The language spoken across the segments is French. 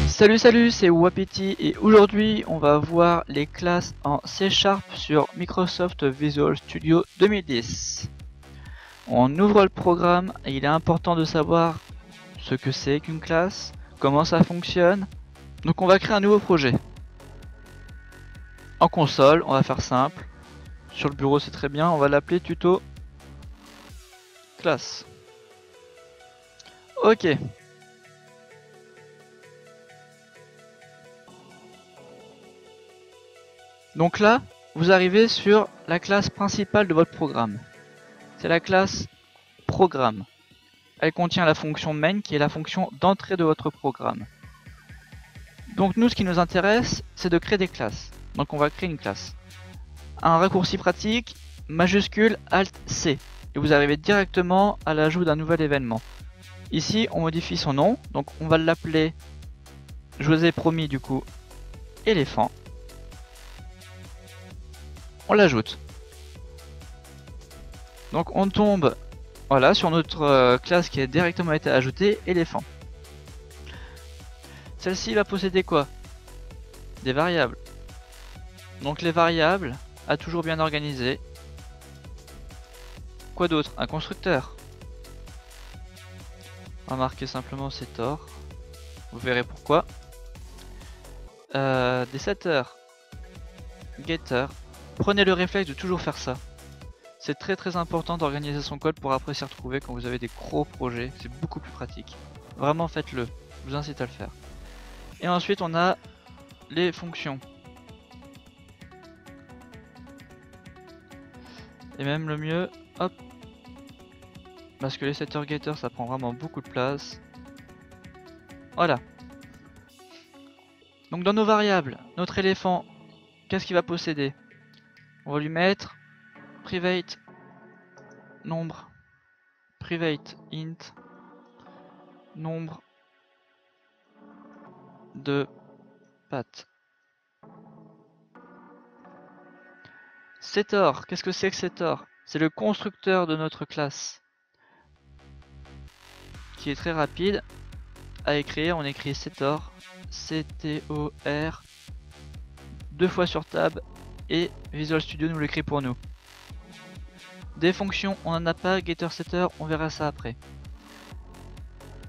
Salut, c'est Wapiti et aujourd'hui on va voir les classes en C# sur Microsoft Visual Studio 2010. On ouvre le programme et il est important de savoir ce que c'est qu'une classe, comment ça fonctionne. Donc on va créer un nouveau projet. En console, on va faire simple. Sur le bureau c'est très bien, on va l'appeler tuto classe. Ok. Donc là, vous arrivez sur la classe principale de votre programme. C'est la classe programme. Elle contient la fonction main qui est la fonction d'entrée de votre programme. Donc nous, ce qui nous intéresse, c'est de créer des classes. Donc on va créer une classe. Un raccourci pratique, majuscule Alt C. Et vous arrivez directement à l'ajout d'un nouvel événement. Ici, on modifie son nom. Donc on va l'appeler, je vous ai promis du coup, éléphant. On l'ajoute. Donc on tombe voilà, sur notre classe qui a directement été ajoutée, éléphant. Celle-ci va posséder quoi? Des variables. Donc les variables, à toujours bien organiser. Quoi d'autre? Un constructeur. On va marquer simplement setter. Vous verrez pourquoi. Des setters. Getter. Prenez le réflexe de toujours faire ça. C'est très important d'organiser son code pour après s'y retrouver quand vous avez des gros projets. C'est beaucoup plus pratique. Vraiment faites-le. Je vous incite à le faire. Et ensuite on a les fonctions. Et même le mieux, hop. Parce que les setter getter ça prend vraiment beaucoup de place. Voilà. Donc dans nos variables, notre éléphant, qu'est-ce qu'il va posséder? On va lui mettre private nombre, private int, nombre de pattes. Setter, qu'est-ce que c'est que setter? C'est le constructeur de notre classe qui est très rapide à écrire. On écrit setter, C-T-O-R, 2 fois sur tab et Visual Studio nous l'écrit pour nous. Des fonctions, on n'en a pas, getter setter, on verra ça après.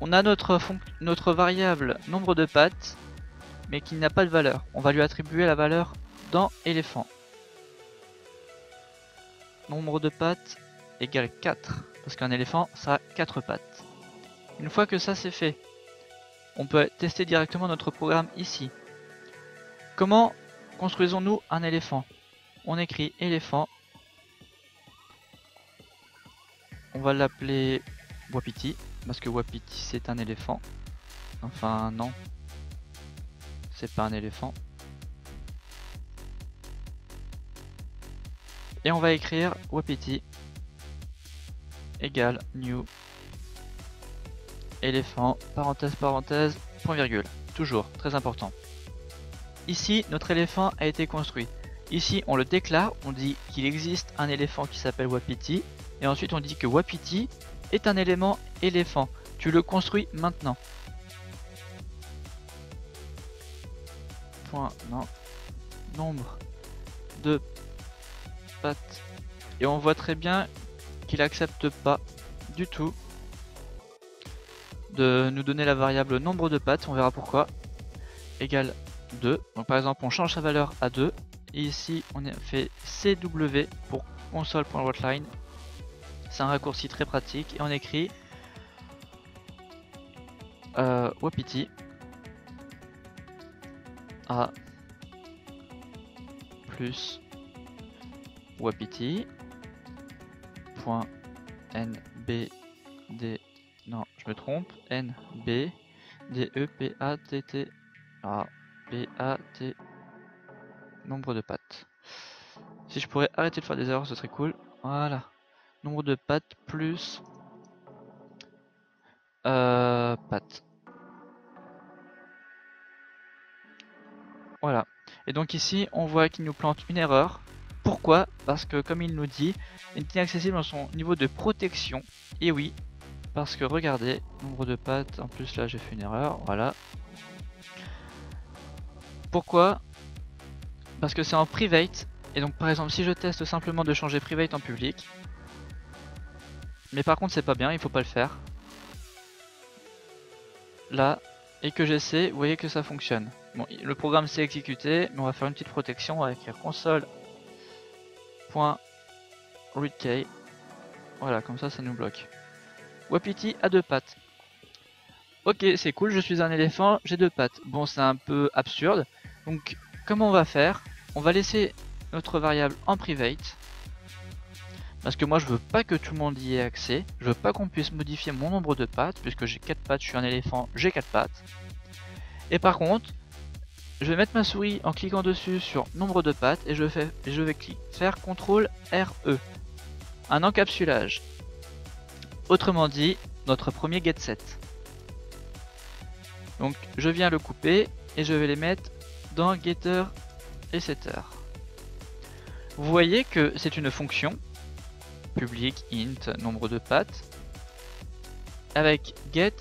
On a notre variable nombre de pattes, mais qui n'a pas de valeur. On va lui attribuer la valeur dans éléphant. Nombre de pattes égale 4, parce qu'un éléphant ça a 4 pattes. Une fois que ça c'est fait, on peut tester directement notre programme ici. Comment construisons-nous un éléphant? On écrit éléphant. On va l'appeler Wapiti, parce que Wapiti c'est un éléphant. Enfin non, c'est pas un éléphant. Et on va écrire Wapiti égale new éléphant, parenthèse, point virgule. Toujours, très important. Ici, notre éléphant a été construit. Ici, on le déclare, on dit qu'il existe un éléphant qui s'appelle Wapiti. Et ensuite, on dit que Wapiti est un élément éléphant. Tu le construis maintenant. Point, non. Nombre de pattes. Et on voit très bien qu'il accepte pas du tout de nous donner la variable nombre de pattes, on verra pourquoi, égale 2. Donc par exemple on change sa valeur à 2 et ici on fait CW pour console.writeline. C'est un raccourci très pratique et on écrit Wapiti A plus Wapiti point NBD. Non, je me trompe. N B D E P A T T A P A T nombre de pattes. Si je pourrais arrêter de faire des erreurs, ce serait cool. Voilà. Nombre de pattes plus pattes. Voilà. Et donc ici, on voit qu'il nous plante une erreur. Pourquoi? Parce que comme il nous dit, il est inaccessible dans son niveau de protection. Et oui, Parce que regardez, nombre de pattes, en plus là j'ai fait une erreur, voilà. Pourquoi? Parce que c'est en private, et donc par exemple si je teste simplement de changer private en public, mais par contre c'est pas bien, il faut pas le faire. Là, et que j'essaie, vous voyez que ça fonctionne. Bon, le programme s'est exécuté, mais on va faire une petite protection, on va écrire console.readkey. Voilà, comme ça nous bloque. Wapiti a 2 pattes. Ok, c'est cool, je suis un éléphant, j'ai 2 pattes. Bon, c'est un peu absurde. Donc, comment on va faire? On va laisser notre variable en private. Parce que moi, je veux pas que tout le monde y ait accès. Je veux pas qu'on puisse modifier mon nombre de pattes. Puisque j'ai 4 pattes, je suis un éléphant, j'ai 4 pattes. Et par contre, je vais mettre ma souris en cliquant dessus sur nombre de pattes. Et je vais faire CTRL RE. Un encapsulage. Autrement dit, notre premier getSet. Donc je viens le couper et je vais les mettre dans getter et setter. Vous voyez que c'est une fonction public int nombre de pattes avec get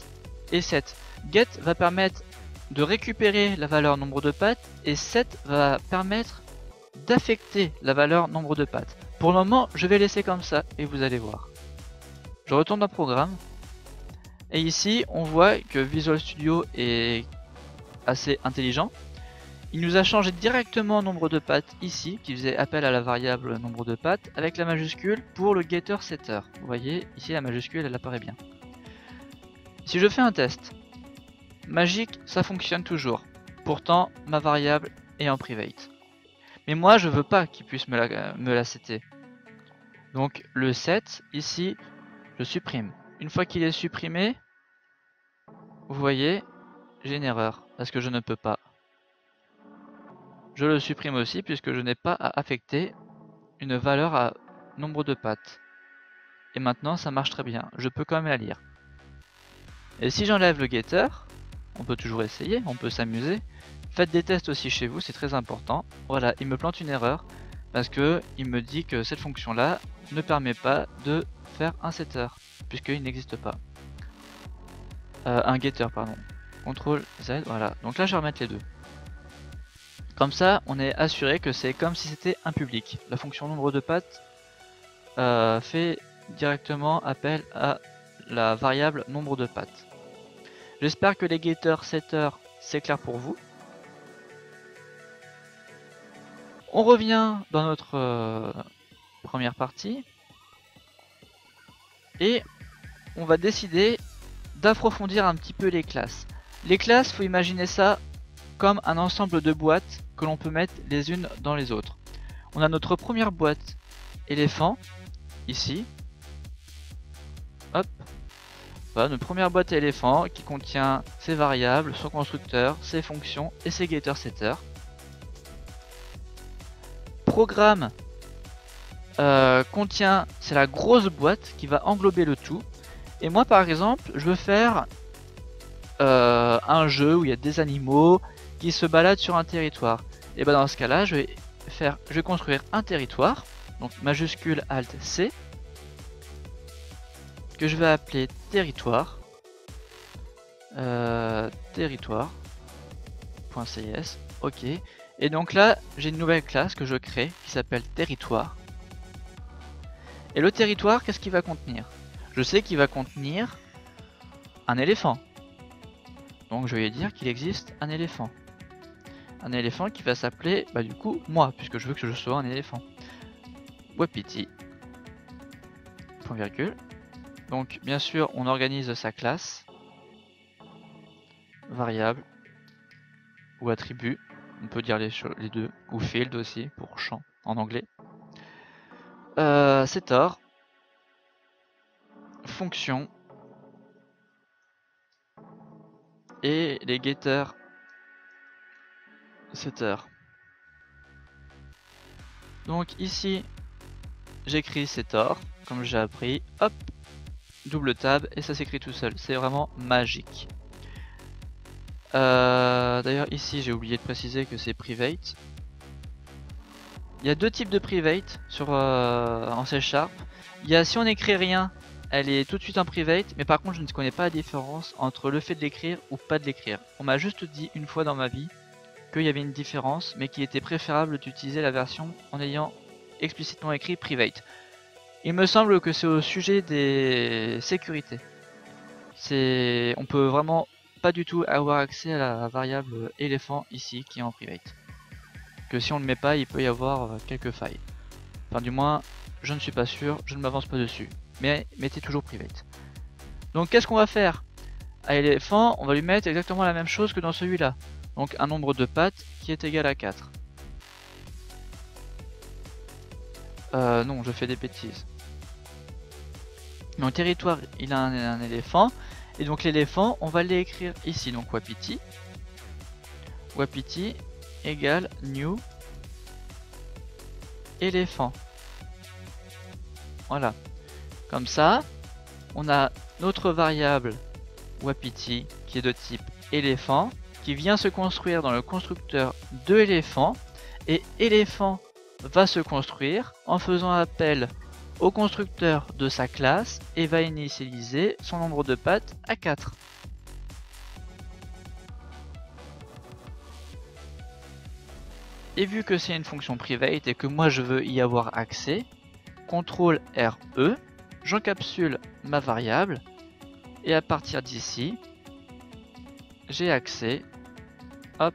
et set. Get va permettre de récupérer la valeur nombre de pattes et set va permettre d'affecter la valeur nombre de pattes. Pour le moment, je vais laisser comme ça et vous allez voir. Je retourne dans le programme. Et ici, on voit que Visual Studio est assez intelligent. Il nous a changé directement nombre de pattes ici, qui faisait appel à la variable nombre de pattes, avec la majuscule pour le getter setter. Vous voyez, ici la majuscule, elle apparaît bien. Si je fais un test, magique, ça fonctionne toujours. Pourtant, ma variable est en private. Mais moi, je veux pas qu'il puisse me la setter. Donc, le set, ici, je supprime. Une fois qu'il est supprimé, vous voyez, j'ai une erreur, parce que je ne peux pas. Je le supprime aussi, puisque je n'ai pas à affecter une valeur à nombre de pattes. Et maintenant, ça marche très bien, je peux quand même la lire. Et si j'enlève le getter, on peut toujours essayer, on peut s'amuser. Faites des tests aussi chez vous, c'est très important. Voilà, il me plante une erreur, parce que il me dit que cette fonction-là ne permet pas de faire un setter, puisqu'il n'existe pas. Un getter, pardon. CTRL Z, voilà. Donc là, je vais remettre les deux. Comme ça, on est assuré que c'est comme si c'était un public. La fonction nombre de pattes fait directement appel à la variable nombre de pattes. J'espère que les getters, setters, c'est clair pour vous. On revient dans notre première partie. Et on va décider d'approfondir un petit peu les classes. Les classes, faut imaginer ça comme un ensemble de boîtes que l'on peut mettre les unes dans les autres. On a notre première boîte éléphant, ici. Hop. Voilà, notre première boîte éléphant qui contient ses variables, son constructeur, ses fonctions et ses getter setter. Programme contient, c'est la grosse boîte qui va englober le tout. Et moi par exemple, je veux faire un jeu où il y a des animaux qui se baladent sur un territoire. Et ben dans ce cas là, je vais construire un territoire, donc majuscule Alt C, que je vais appeler territoire, territoire.cs, ok. Et donc là, j'ai une nouvelle classe que je crée qui s'appelle territoire. Et le territoire, qu'est-ce qu'il va contenir? Je sais qu'il va contenir un éléphant. Donc je vais dire qu'il existe un éléphant. Un éléphant qui va s'appeler, bah du coup, moi, puisque je veux que je sois un éléphant. Wapiti. Point virgule. Donc bien sûr, on organise sa classe. Variable. Ou attribut. On peut dire les deux. Ou field aussi, pour champ en anglais. Setter. Fonction. Et les getter setter. Donc ici, j'écris setter, comme j'ai appris, hop, double tab, et ça s'écrit tout seul. C'est vraiment magique. D'ailleurs ici, j'ai oublié de préciser que c'est private. Il y a deux types de private sur en C#. Il y a si on n'écrit rien, elle est tout de suite en private, mais par contre je ne connais pas la différence entre le fait de l'écrire ou pas de l'écrire. On m'a juste dit une fois dans ma vie qu'il y avait une différence, mais qu'il était préférable d'utiliser la version en ayant explicitement écrit private. Il me semble que c'est au sujet des sécurités. On peut vraiment pas du tout avoir accès à la variable éléphant ici qui est en private. Que si on ne le met pas, il peut y avoir quelques failles. Enfin du moins, je ne suis pas sûr, je ne m'avance pas dessus. Mais mettez toujours private. Donc qu'est-ce qu'on va faire? À l'éléphant, on va lui mettre exactement la même chose que dans celui-là. Donc un nombre de pattes qui est égal à 4. Non, je fais des bêtises. Dans le territoire, il a un éléphant. Et donc l'éléphant, on va l'écrire ici. Donc Wapiti. Wapiti égale new éléphant. Voilà. Comme ça, on a notre variable Wapiti qui est de type éléphant, qui vient se construire dans le constructeur de éléphant. Et éléphant va se construire en faisant appel au constructeur de sa classe et va initialiser son nombre de pattes à 4. Et vu que c'est une fonction private et que moi je veux y avoir accès, CTRL RE, j'encapsule ma variable et à partir d'ici, j'ai accès, hop,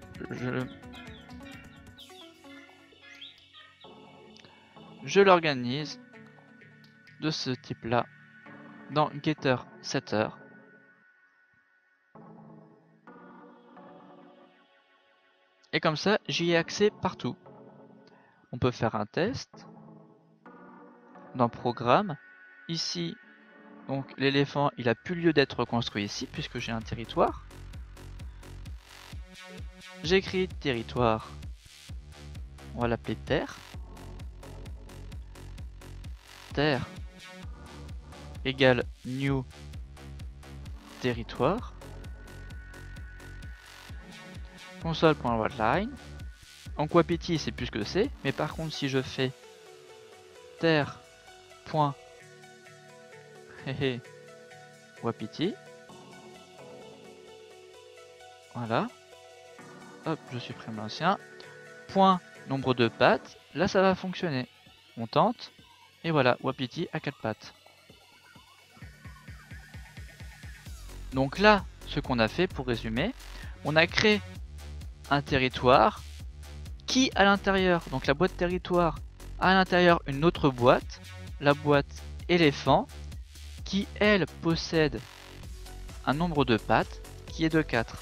je l'organise de ce type là dans Getter Setter. Et comme ça, j'y ai accès partout. On peut faire un test dans Programme. Ici, donc l'éléphant, il a plus lieu d'être construit ici puisque j'ai un territoire. J'écris territoire. On va l'appeler terre. Terre égale new territoire. Console.writeline. Donc Wapiti c'est plus ce que c'est, mais par contre si je fais terre. Wapiti. Voilà. Hop, je supprime l'ancien. Point nombre de pattes. Là ça va fonctionner. On tente. Et voilà, Wapiti a 4 pattes. Donc là, ce qu'on a fait pour résumer, on a créé un territoire qui à l'intérieur, donc la boîte territoire, a à l'intérieur une autre boîte, la boîte éléphant, qui elle possède un nombre de pattes qui est de 4.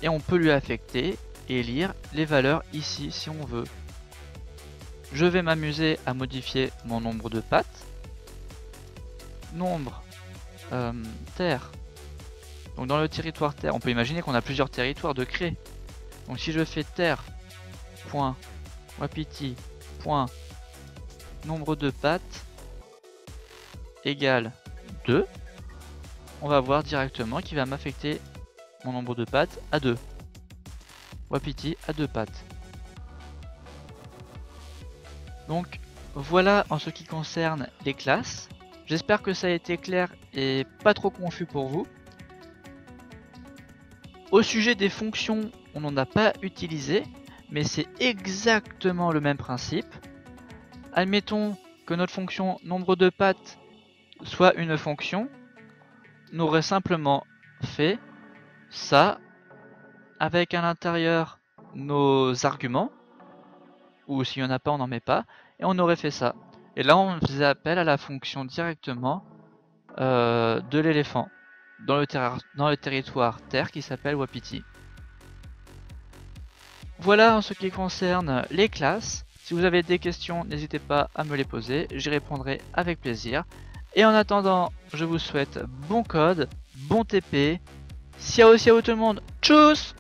Et on peut lui affecter et lire les valeurs ici si on veut. Je vais m'amuser à modifier mon nombre de pattes. Nombre terre. Donc dans le territoire terre, on peut imaginer qu'on a plusieurs territoires de créer. Donc si je fais terre.wapiti. Nombre de pattes égale 2, on va voir directement qu'il va m'affecter mon nombre de pattes à 2. Wapiti a 2 pattes. Donc voilà en ce qui concerne les classes. J'espère que ça a été clair et pas trop confus pour vous. Au sujet des fonctions, on n'en a pas utilisé, mais c'est exactement le même principe. Admettons que notre fonction nombre de pattes soit une fonction, on aurait simplement fait ça avec à l'intérieur nos arguments, ou s'il n'y en a pas, on n'en met pas, et on aurait fait ça. Et là, on faisait appel à la fonction directement de l'éléphant dans le territoire terre qui s'appelle Wapiti. Voilà en ce qui concerne les classes. Si vous avez des questions, n'hésitez pas à me les poser, j'y répondrai avec plaisir. Et en attendant, je vous souhaite bon code, bon TP. Ciao ciao tout le monde, tchuss!